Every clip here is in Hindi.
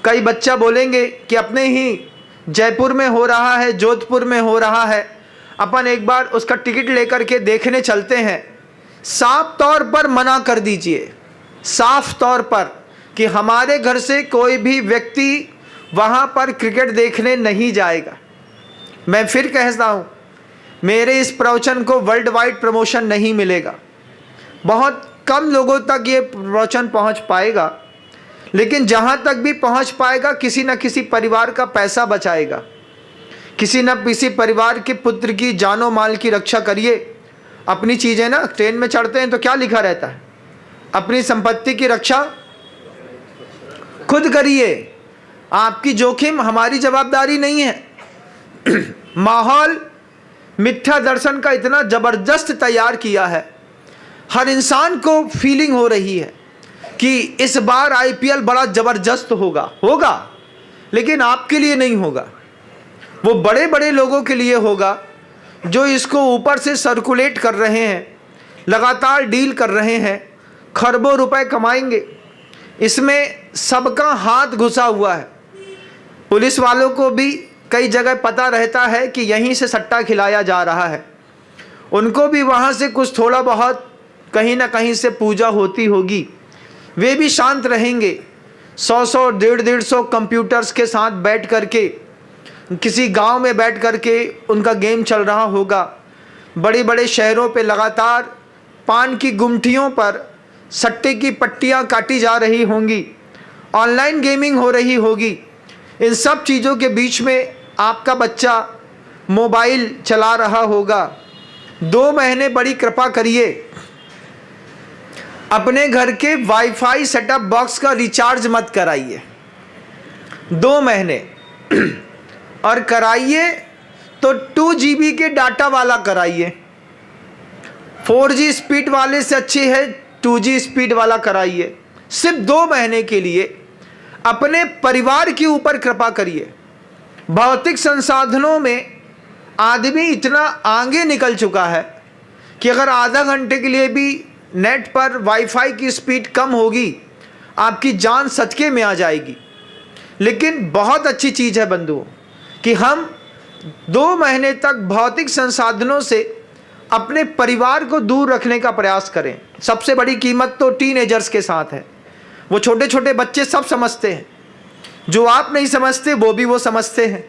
कई बच्चा बोलेंगे कि अपने ही जयपुर में हो रहा है, जोधपुर में हो रहा है, अपन एक बार उसका टिकट लेकर के देखने चलते हैं। साफ तौर पर मना कर दीजिए, साफ तौर पर, कि हमारे घर से कोई भी व्यक्ति वहाँ पर क्रिकेट देखने नहीं जाएगा। मैं फिर कहता हूँ, मेरे इस प्रवचन को वर्ल्ड वाइड प्रमोशन नहीं मिलेगा, बहुत कम लोगों तक ये प्रवचन पहुँच पाएगा, लेकिन जहाँ तक भी पहुँच पाएगा किसी न किसी परिवार का पैसा बचाएगा, किसी न किसी परिवार के पुत्र की जानो माल की रक्षा करिए। अपनी चीज़ें ना, ट्रेन में चढ़ते हैं तो क्या लिखा रहता है, अपनी संपत्ति की रक्षा खुद करिए, आपकी जोखिम हमारी जवाबदारी नहीं है। माहौल मिथ्या दर्शन का इतना ज़बरदस्त तैयार किया है, हर इंसान को फीलिंग हो रही है कि इस बार आईपीएल बड़ा ज़बरदस्त होगा, लेकिन आपके लिए नहीं होगा, वो बड़े बड़े लोगों के लिए होगा जो इसको ऊपर से सर्कुलेट कर रहे हैं, लगातार डील कर रहे हैं, खरबों रुपए कमाएंगे। इसमें सबका हाथ घुसा हुआ है। पुलिस वालों को भी कई जगह पता रहता है कि यहीं से सट्टा खिलाया जा रहा है, उनको भी वहाँ से कुछ थोड़ा बहुत कहीं ना कहीं से पूजा होती होगी, वे भी शांत रहेंगे। 100 150 कंप्यूटर्स के साथ बैठ करके किसी गांव में बैठ करके उनका गेम चल रहा होगा। बड़े बड़े शहरों पे लगातार पान की गुमटियों पर सट्टे की पट्टियां काटी जा रही होंगी, ऑनलाइन गेमिंग हो रही होगी। इन सब चीज़ों के बीच में आपका बच्चा मोबाइल चला रहा होगा। 2 महीने बड़ी कृपा करिए, अपने घर के वाईफाई सेटअप बॉक्स का रिचार्ज मत कराइए 2 महीने, और कराइए तो 2 GB के डाटा वाला कराइए। 4G स्पीड वाले से अच्छी है 2G स्पीड वाला कराइए। सिर्फ 2 महीने के लिए अपने परिवार के ऊपर कृपा करिए। भौतिक संसाधनों में आदमी इतना आगे निकल चुका है कि अगर आधा घंटे के लिए भी नेट पर वाईफाई की स्पीड कम होगी, आपकी जान सदके में आ जाएगी। लेकिन बहुत अच्छी चीज़ है बंधुओं कि हम 2 महीने तक भौतिक संसाधनों से अपने परिवार को दूर रखने का प्रयास करें। सबसे बड़ी कीमत तो टीनेजर्स के साथ है। वो छोटे छोटे बच्चे सब समझते हैं, जो आप नहीं समझते वो समझते हैं।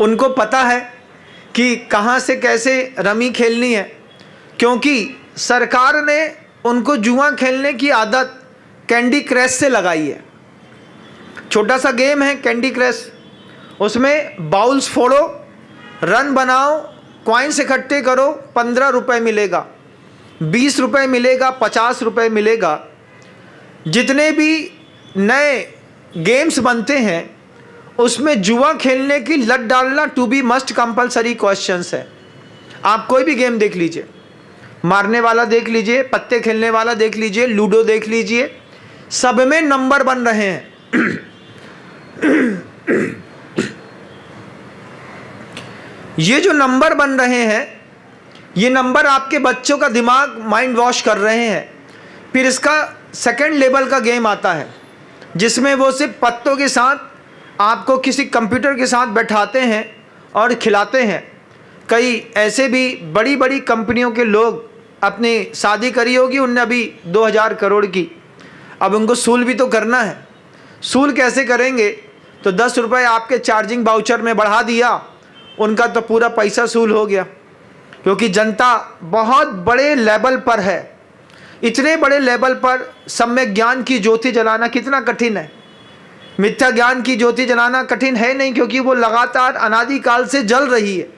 उनको पता है कि कहाँ से कैसे रमी खेलनी है, क्योंकि सरकार ने उनको जुआ खेलने की आदत कैंडी क्रश से लगाई है। छोटा सा गेम है कैंडी क्रश, उसमें बाउल्स फोड़ो, रन बनाओ, कॉइन्स इकट्ठे करो, 15 रुपये मिलेगा, 20 रुपये मिलेगा, 50 रुपये मिलेगा। जितने भी नए गेम्स बनते हैं उसमें जुआ खेलने की लत डालना to be must compulsory questions है। आप कोई भी गेम देख लीजिए, मारने वाला देख लीजिए, पत्ते खेलने वाला देख लीजिए, लूडो देख लीजिए, सब में नंबर बन रहे हैं। ये जो नंबर बन रहे हैं, ये नंबर आपके बच्चों का दिमाग माइंड वॉश कर रहे हैं। फिर इसका सेकंड लेवल का गेम आता है जिसमें वो सिर्फ पत्तों के साथ आपको किसी कंप्यूटर के साथ बैठाते हैं और खिलाते हैं। कई ऐसे भी बड़ी बड़ी कंपनियों के लोग, अपनी शादी करी होगी उनने अभी 2000 करोड़ की, अब उनको सूल भी तो करना है। सूल कैसे करेंगे? तो 10 रुपये आपके चार्जिंग वाउचर में बढ़ा दिया, उनका तो पूरा पैसा सूल हो गया। क्योंकि जनता बहुत बड़े लेवल पर है। इतने बड़े लेवल पर सम्यक ज्ञान की ज्योति जलाना कितना कठिन है। मिथ्या ज्ञान की ज्योति जलाना कठिन है नहीं, क्योंकि वो लगातार अनादिकाल से जल रही है।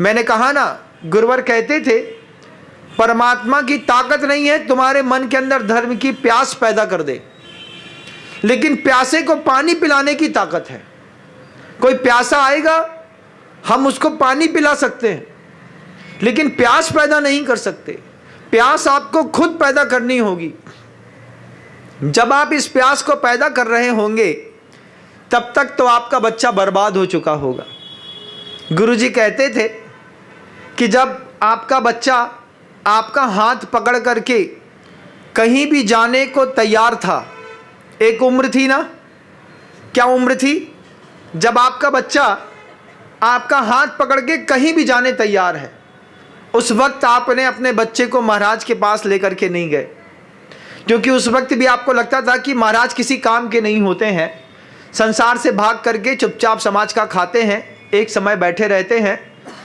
मैंने कहा ना, गुरुवर कहते थे परमात्मा की ताकत नहीं है तुम्हारे मन के अंदर धर्म की प्यास पैदा कर दे, लेकिन प्यासे को पानी पिलाने की ताकत है। कोई प्यासा आएगा, हम उसको पानी पिला सकते हैं, लेकिन प्यास पैदा नहीं कर सकते। प्यास आपको खुद पैदा करनी होगी। जब आप इस प्यास को पैदा कर रहे होंगे, तब तक तो आपका बच्चा बर्बाद हो चुका होगा। गुरुजी कहते थे कि जब आपका बच्चा आपका हाथ पकड़ करके कहीं भी जाने को तैयार था, एक उम्र थी ना, क्या उम्र थी? जब आपका बच्चा आपका हाथ पकड़ के कहीं भी जाने तैयार है, उस वक्त आपने अपने बच्चे को महाराज के पास लेकर के नहीं गए, क्योंकि उस वक्त भी आपको लगता था कि महाराज किसी काम के नहीं होते हैं, संसार से भाग करके चुपचाप समाज का खाते हैं, एक समय बैठे रहते हैं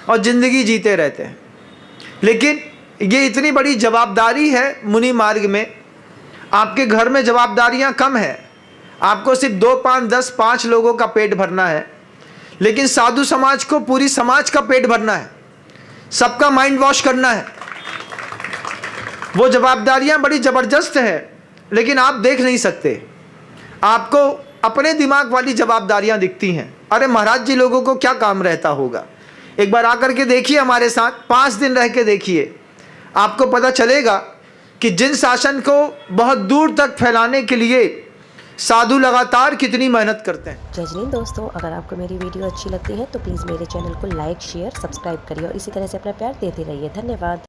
और ज़िंदगी जीते रहते हैं। लेकिन ये इतनी बड़ी जवाबदारी है मुनि मार्ग में। आपके घर में जवाबदारियां कम है, आपको सिर्फ 2, 5, 10, 5 लोगों का पेट भरना है, लेकिन साधु समाज को पूरी समाज का पेट भरना है, सबका माइंड वॉश करना है। वो जवाबदारियां बड़ी ज़बरदस्त है, लेकिन आप देख नहीं सकते, आपको अपने दिमाग वाली जवाबदारियां दिखती हैं। अरे महाराज जी लोगों को क्या काम रहता होगा? एक बार आकर के देखिए हमारे साथ, 5 दिन रह के देखिए, आपको पता चलेगा कि जिन शासन को बहुत दूर तक फैलाने के लिए साधु लगातार कितनी मेहनत करते हैं। जय हिंद दोस्तों, अगर आपको मेरी वीडियो अच्छी लगती है तो प्लीज़ मेरे चैनल को लाइक, शेयर, सब्सक्राइब करिए और इसी तरह से अपना प्यार देते रहिए। धन्यवाद।